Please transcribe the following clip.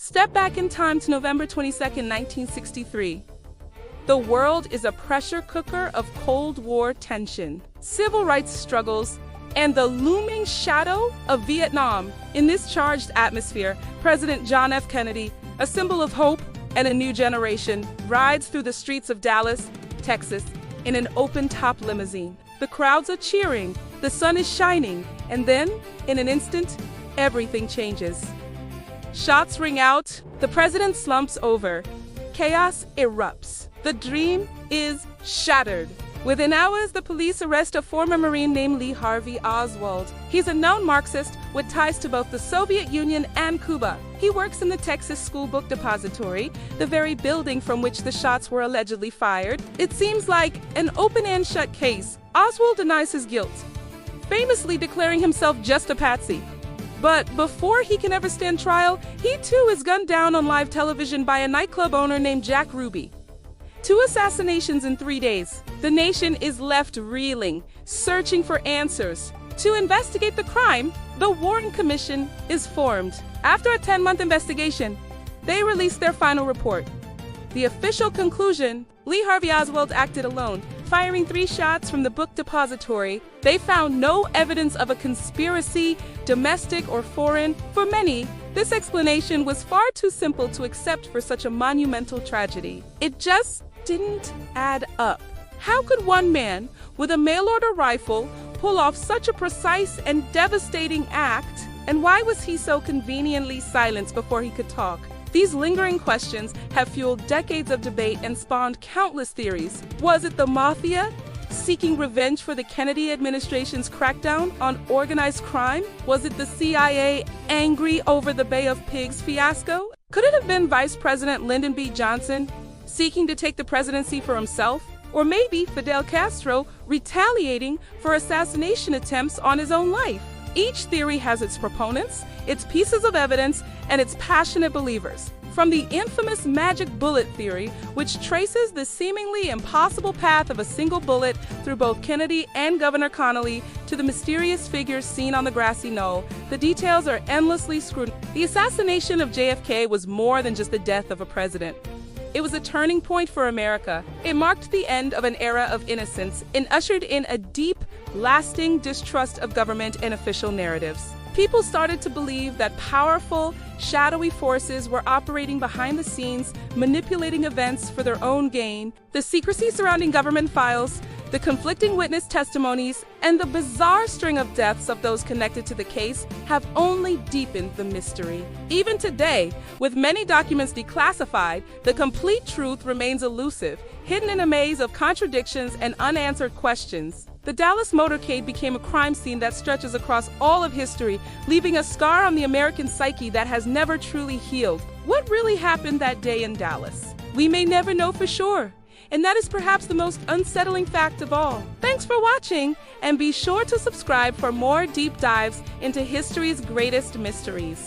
Step back in time to November 22nd, 1963. The world is a pressure cooker of Cold War tension, civil rights struggles, and the looming shadow of Vietnam. In this charged atmosphere, President John F. Kennedy, a symbol of hope and a new generation, rides through the streets of Dallas, Texas, in an open-top limousine. The crowds are cheering, the sun is shining, and then, in an instant, everything changes. Shots ring out, the president slumps over. Chaos erupts. The dream is shattered. Within hours, the police arrest a former Marine named Lee Harvey Oswald. He's a known Marxist with ties to both the Soviet Union and Cuba. He works in the Texas School Book Depository, the very building from which the shots were allegedly fired. It seems like an open and shut case. Oswald denies his guilt, famously declaring himself just a patsy. But before he can ever stand trial, he too is gunned down on live television by a nightclub owner named Jack Ruby. 2 assassinations in 3 days. The nation is left reeling, searching for answers. To investigate the crime, the Warren Commission is formed. After a 10-month investigation, they released their final report. The official conclusion: Lee Harvey Oswald acted alone, firing 3 shots from the book depository. They found no evidence of a conspiracy, domestic or foreign. For many, this explanation was far too simple to accept for such a monumental tragedy. It just didn't add up. How could one man with a mail-order rifle pull off such a precise and devastating act? And why was he so conveniently silenced before he could talk? These lingering questions have fueled decades of debate and spawned countless theories. Was it the mafia seeking revenge for the Kennedy administration's crackdown on organized crime? Was it the CIA angry over the Bay of Pigs fiasco? Could it have been Vice President Lyndon B. Johnson seeking to take the presidency for himself? Or maybe Fidel Castro retaliating for assassination attempts on his own life? Each theory has its proponents, its pieces of evidence, and its passionate believers. From the infamous magic bullet theory, which traces the seemingly impossible path of a single bullet through both Kennedy and Governor Connally, to the mysterious figures seen on the grassy knoll, the details are endlessly scrutinized. The assassination of JFK was more than just the death of a president. It was a turning point for America. It marked the end of an era of innocence and ushered in a deep, lasting distrust of government and official narratives. People started to believe that powerful, shadowy forces were operating behind the scenes, manipulating events for their own gain. The secrecy surrounding government files, the conflicting witness testimonies, and the bizarre string of deaths of those connected to the case have only deepened the mystery. Even today, with many documents declassified, the complete truth remains elusive, hidden in a maze of contradictions and unanswered questions. The Dallas motorcade became a crime scene that stretches across all of history, leaving a scar on the American psyche that has never truly healed. What really happened that day in Dallas? We may never know for sure. And that is perhaps the most unsettling fact of all. Thanks for watching, and be sure to subscribe for more deep dives into history's greatest mysteries.